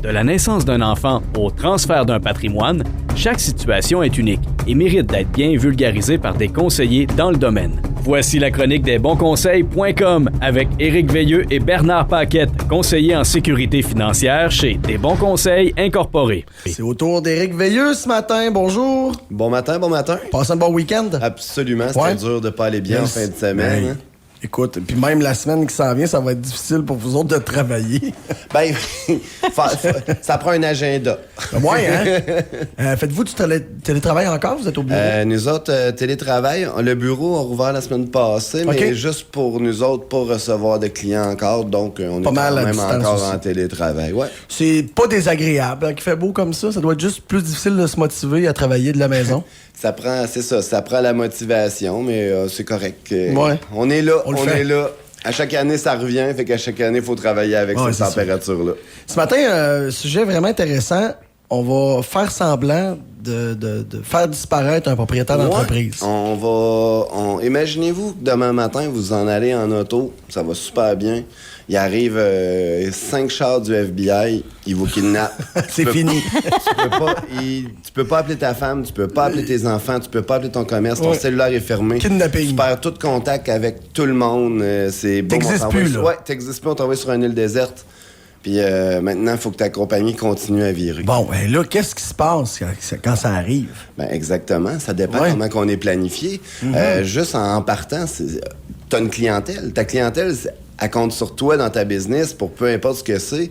De la naissance d'un enfant au transfert d'un patrimoine, chaque situation est unique et mérite d'être bien vulgarisée par des conseillers dans le domaine. Voici la chronique des bonsconseils.com avec Éric Veilleux et Bernard Paquette, conseillers en sécurité financière chez Des Bons Conseils Incorporés. C'est au tour d'Éric Veilleux ce matin. Bonjour. Bon matin, bon matin. Passez un bon week-end? Absolument, c'était dur de pas aller bien en fin de semaine. Hein? Écoute, puis même la semaine qui s'en vient, ça va être difficile pour vous autres de travailler. Ben, ça prend un agenda. Ouais, hein? Faites-vous du télétravail encore? Vous êtes au bureau? Nous autres, télétravail, le bureau a rouvert la semaine passée, mais juste pour nous autres, pas recevoir de clients encore, donc on est quand même encore en télétravail. Ouais. C'est pas désagréable, hein, qu'il fait beau comme ça. Ça doit être juste plus difficile de se motiver à travailler de la maison. Ça prend la motivation, mais c'est correct. Ouais. On est là, on est là. À chaque année, ça revient, fait qu'à chaque année, il faut travailler avec cette température-là. Ce matin, sujet vraiment intéressant. On va faire semblant de faire disparaître un propriétaire d'entreprise. Imaginez-vous que demain matin, vous en allez en auto, ça va super bien. Il arrive 5 chars du FBI, ils vous kidnappent. C'est fini. Tu peux pas appeler ta femme, tu peux pas appeler tes enfants, tu peux pas appeler ton commerce, ton cellulaire est fermé. Kidnapping. Tu perds tout contact avec tout le monde. T'existes plus, là. Ouais, t'existes plus, on t'envoie sur une île déserte. Puis maintenant, il faut que ta compagnie continue à virer. Bon, ben là, qu'est-ce qui se passe quand ça arrive? Ben exactement. Ça dépend comment on est planifié. Juste en partant, t'as une clientèle. Ta clientèle, elle compte sur toi dans ta business pour peu importe ce que c'est.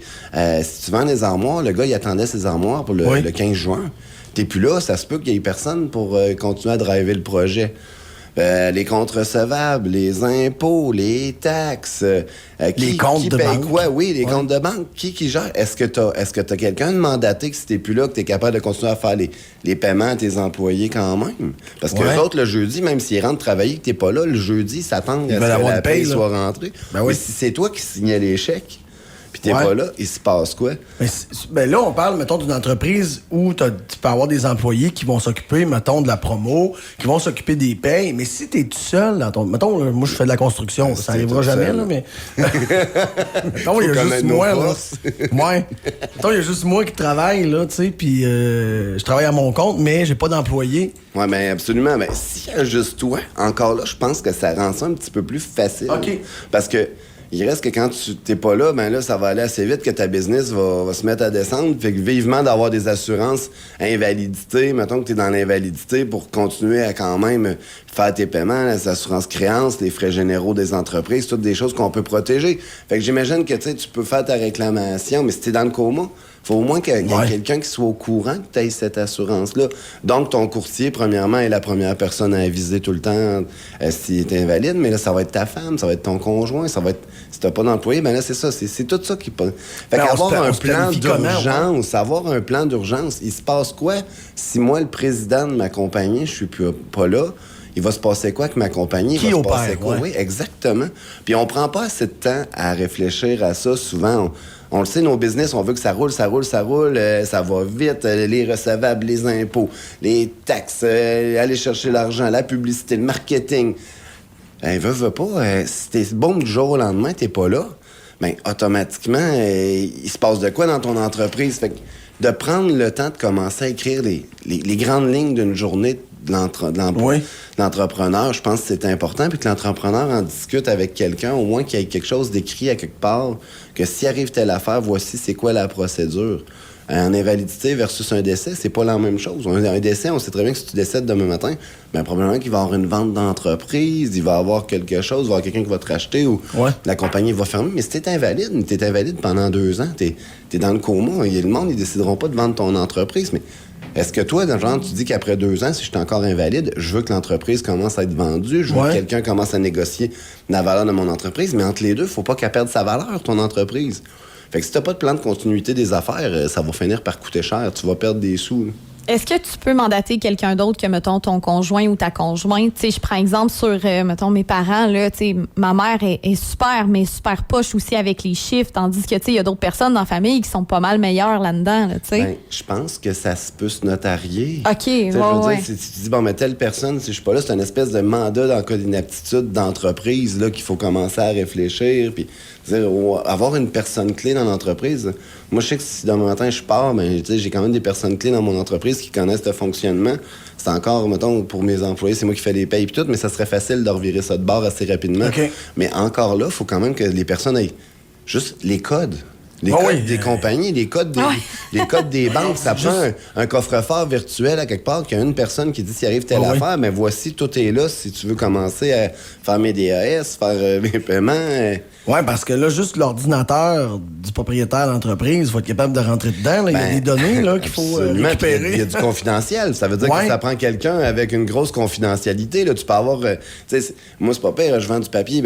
Si tu vends des armoires, le gars, il attendait ses armoires pour le 15 juin. T'es plus là, ça se peut qu'il y ait personne pour continuer à driver le projet. Les comptes recevables, les impôts, les taxes, les comptes de paye banque. quoi? Oui, les comptes de banque. Qui gère? Est-ce que t'as quelqu'un de mandaté que si t'es plus là, que t'es capable de continuer à faire les paiements à tes employés quand même? Parce que les autres, le jeudi, même s'ils rentrent travailler, que t'es pas là, le jeudi, ils s'attendent à ce que la paye soit rentrée. Mais si c'est toi qui signais les chèques, puis t'es pas là, il se passe quoi? Ben là, on parle, mettons, d'une entreprise où tu peux avoir des employés qui vont s'occuper, mettons, de la promo, qui vont s'occuper des payes. Mais si t'es tout seul dans ton... Mettons, moi, je fais de la construction. Ça arrivera jamais, là, mais... mettons, il y a juste moi, là. Ouais. Mettons, il y a juste moi qui travaille, là, tu sais, puis je travaille à mon compte, mais j'ai pas d'employés. Ouais, mais absolument. Mais s'il y a juste toi, encore là, je pense que ça rend ça un petit peu plus facile. OK. Parce que il reste que quand tu t'es pas là, ben là, ça va aller assez vite que ta business va se mettre à descendre. Fait que vivement d'avoir des assurances invalidité, mettons que t'es dans l'invalidité pour continuer à quand même faire tes paiements, les assurances créances, les frais généraux des entreprises, toutes des choses qu'on peut protéger. Fait que j'imagine que tu peux faire ta réclamation, mais si t'es dans le coma, faut au moins qu'il y ait quelqu'un qui soit au courant que tu aies cette assurance-là. Donc, ton courtier, premièrement, est la première personne à aviser tout le temps s'il est invalide, mais là, ça va être ta femme, ça va être ton conjoint, ça va être... Si t'as pas d'employé, ben là, c'est ça, c'est tout ça qui... Fait qu'avoir un plan d'urgence, avoir un plan d'urgence, il se passe quoi si moi, le président de ma compagnie, je suis pas là? Il va se passer quoi avec ma compagnie? Qui opère, quoi? Oui, exactement. Puis on prend pas assez de temps à réfléchir à ça. Souvent, on le sait, nos business, on veut que ça roule, ça va vite, les recevables, les impôts, les taxes, aller chercher l'argent, la publicité, le marketing. Veux pas, si t'es bon du jour au lendemain, t'es pas là, ben automatiquement, il se passe de quoi dans ton entreprise? Fait que de prendre le temps de commencer à écrire les grandes lignes d'une journée de l'entrepreneur, je pense que c'est important, puis que l'entrepreneur en discute avec quelqu'un, au moins qu'il y ait quelque chose d'écrit à quelque part, que s'il arrive telle affaire, voici c'est quoi la procédure. En invalidité versus un décès, c'est pas la même chose. Un décès, on sait très bien que si tu décèdes demain matin, ben probablement qu'il va y avoir une vente d'entreprise, il va y avoir quelque chose, il va y avoir quelqu'un qui va te racheter ou la compagnie va fermer. Mais si t'es invalide pendant 2 ans, t'es dans le coma, le monde, ils décideront pas de vendre ton entreprise, mais est-ce que toi, genre, tu dis qu'après 2 ans, si je suis encore invalide, je veux que l'entreprise commence à être vendue, je veux que quelqu'un commence à négocier la valeur de mon entreprise, mais entre les deux, faut pas qu'elle perde sa valeur, ton entreprise. Fait que si t'as pas de plan de continuité des affaires, ça va finir par coûter cher. Tu vas perdre des sous. Là. Est-ce que tu peux mandater quelqu'un d'autre que, mettons, ton conjoint ou ta conjointe? Tu sais, je prends exemple sur, mettons, mes parents, là, tu sais, ma mère est super, mais super poche aussi avec les chiffres, tandis que, tu sais, il y a d'autres personnes dans la famille qui sont pas mal meilleures là-dedans, là, tu sais. Ben, je pense que ça se peut se notarier. OK, ouais. Si tu dis, bon, mais telle personne, si je suis pas là, c'est une espèce de mandat dans le cas d'inaptitude d'entreprise, là, qu'il faut commencer à réfléchir, puis Avoir une personne clé dans l'entreprise. Moi, je sais que si demain matin je pars, j'ai quand même des personnes clés dans mon entreprise qui connaissent le fonctionnement. C'est encore, mettons, pour mes employés, c'est moi qui fais les payes et tout, mais ça serait facile de revirer ça de bord assez rapidement. Okay. Mais encore là, il faut quand même que les personnes aient juste les codes. Les codes des compagnies, les codes des banques, ça prend un coffre-fort virtuel à quelque part qu'il y a une personne qui dit s'il arrive telle affaire, mais voici, tout est là si tu veux commencer à faire mes DAS, faire mes paiements. Oui, parce que là, juste l'ordinateur du propriétaire d'entreprise, il faut être capable de rentrer dedans. Là. Il y a des données là, qu'il faut récupérer. Il y a du confidentiel. Ça veut dire que ça prend quelqu'un avec une grosse confidentialité. Là. Tu peux avoir... moi, c'est pas pire. Je vends du papier.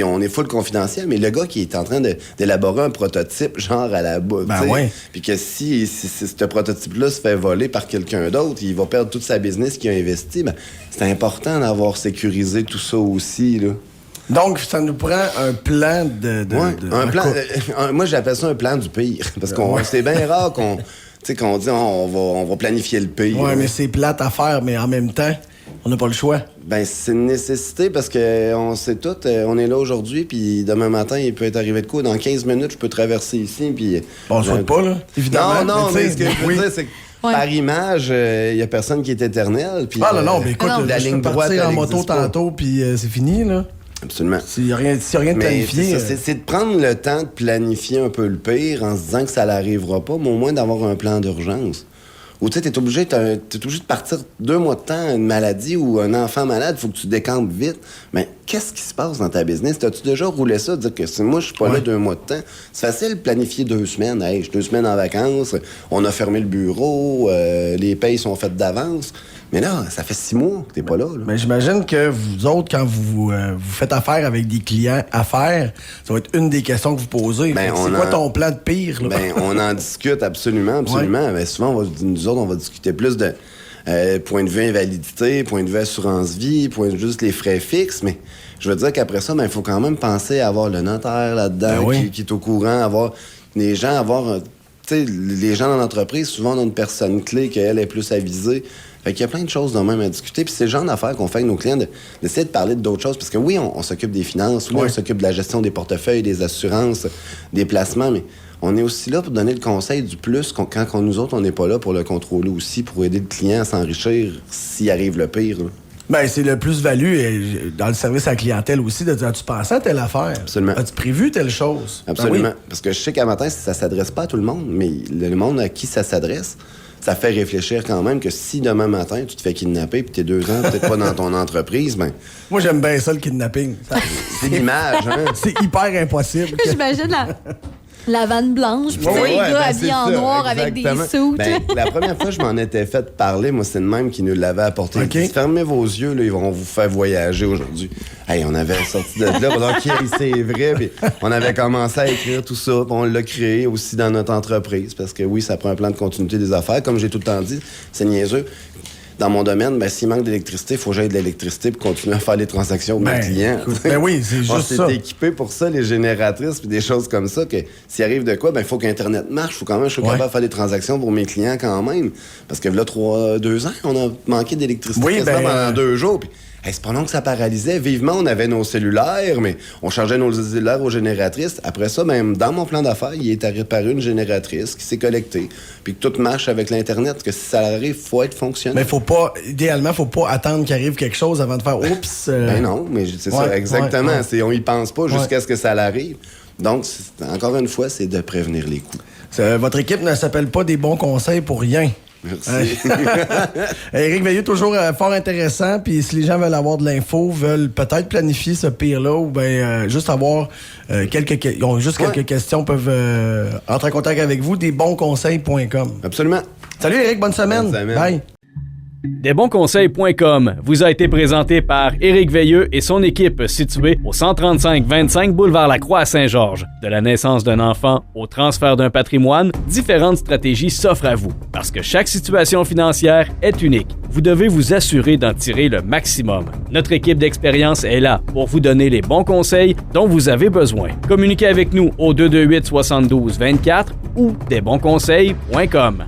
On est full confidentiel. Mais le gars qui est en train d'élaborer un prototype, genre à la boue, puis que si ce prototype-là se fait voler par quelqu'un d'autre, il va perdre toute sa business qu'il a investi. C'est important d'avoir sécurisé tout ça aussi, là. Donc, ça nous prend un plan moi, j'appelle ça un plan du pire. Parce que c'est bien rare qu'on dit on va planifier le pire. Oui, mais c'est plate à faire, mais en même temps, on n'a pas le choix. C'est une nécessité parce qu'on sait tout. On est là aujourd'hui, puis demain matin, il peut être arrivé de quoi? Dans 15 minutes, je peux traverser ici, puis... On ne souhaite pas, là, évidemment. Non, mais ce que je veux dire, c'est que par image, il n'y a personne qui est éternel. Puis, mais écoute, la ligne droite en moto tantôt, puis c'est fini, là. Absolument. S'il n'y a rien de planifié. C'est de prendre le temps de planifier un peu le pire en se disant que ça n'arrivera pas, mais au moins d'avoir un plan d'urgence. Ou tu sais, t'es obligé de partir 2 mois de temps, une maladie ou un enfant malade, il faut que tu décampes vite. Mais qu'est-ce qui se passe dans ta business? T'as-tu déjà roulé ça, dire que si moi je suis pas là 2 mois de temps? C'est facile de planifier 2 semaines. Hey, je suis 2 semaines en vacances, on a fermé le bureau, les payes sont faites d'avance. Mais là, ça fait 6 mois que t'es pas là. Mais j'imagine que vous autres, quand vous faites affaire avec des clients affaires, ça va être une des questions que vous posez. C'est quoi ton plan de pire? Là? On en discute absolument. Mais souvent, nous autres, on va discuter plus de point de vue invalidité, point de vue assurance-vie, point de vue juste les frais fixes. Mais je veux dire qu'après ça, il faut quand même penser à avoir le notaire là-dedans qui est au courant, avoir les gens, les gens dans l'entreprise, souvent, on a une personne clé qu'elle est plus avisée. Fait qu'il y a plein de choses de même à discuter. Puis c'est le genre d'affaires qu'on fait avec nos clients, d'essayer de parler d'autres choses. Parce que oui, on s'occupe des finances, on s'occupe de la gestion des portefeuilles, des assurances, des placements, mais on est aussi là pour donner le conseil du plus quand nous autres, on n'est pas là pour le contrôler aussi, pour aider le client à s'enrichir s'il arrive le pire. Là. C'est le plus-value dans le service à la clientèle aussi, de dire, as-tu pensé à telle affaire? Absolument. As-tu prévu telle chose? Absolument. Parce que je sais qu'à matin, ça s'adresse pas à tout le monde, mais le monde à qui ça s'adresse, ça fait réfléchir quand même que si demain matin, tu te fais kidnapper puis t'es 2 ans peut-être pas dans ton entreprise, Moi, j'aime bien ça, le kidnapping. C'est l'image, hein? C'est hyper impossible. J'imagine la vanne blanche, puis les gars habillés en noir avec des suits. La première fois que je m'en étais fait parler, moi, c'est le même qui nous l'avait apporté. Okay. Fermez vos yeux, là, ils vont vous faire voyager aujourd'hui. Hey, on avait sorti de là, c'est vrai, puis on avait commencé à écrire tout ça, puis on l'a créé aussi dans notre entreprise, parce que oui, ça prend un plan de continuité des affaires. Comme j'ai tout le temps dit, c'est niaiseux. Dans mon domaine, s'il manque d'électricité, il faut que j'aille de l'électricité pour continuer à faire les transactions de mes clients. Oui, c'est juste ça. On s'est équipé pour ça, les génératrices, puis des choses comme ça, que s'il arrive de quoi, il faut qu'Internet marche. Il faut quand même que je sois capable de faire des transactions pour mes clients quand même. Parce que là, 2 ans, on a manqué d'électricité pendant 2 jours. Puis, c'est pas long que ça paralysait. Vivement, on avait nos cellulaires, mais on chargeait nos cellulaires aux génératrices. Après ça, même dans mon plan d'affaires, il est apparu une génératrice qui s'est connectée, puis que tout marche avec l'Internet. Parce que si ça arrive, il faut être fonctionnel. Mais idéalement, faut pas attendre qu'il arrive quelque chose avant de faire « Oups! » non, mais c'est ça, exactement. On y pense pas jusqu'à ce que ça l'arrive. Donc, encore une fois, c'est de prévenir les coups. Votre équipe ne s'appelle pas des bons conseils pour rien. Merci. Éric Veilleux, toujours fort intéressant. Puis si les gens veulent avoir de l'info, veulent peut-être planifier ce pire-là, ou bien juste avoir quelques questions, peuvent entrer en contact avec vous, desbonsconseils.com. Absolument. Salut Éric, bonne semaine. Bye. Desbonsconseils.com vous a été présenté par Éric Veilleux et son équipe située au 135-25 boulevard Lacroix à Saint-Georges. De la naissance d'un enfant au transfert d'un patrimoine, différentes stratégies s'offrent à vous. Parce que chaque situation financière est unique, vous devez vous assurer d'en tirer le maximum. Notre équipe d'expérience est là pour vous donner les bons conseils dont vous avez besoin. Communiquez avec nous au 228-72-24 ou desbonsconseils.com.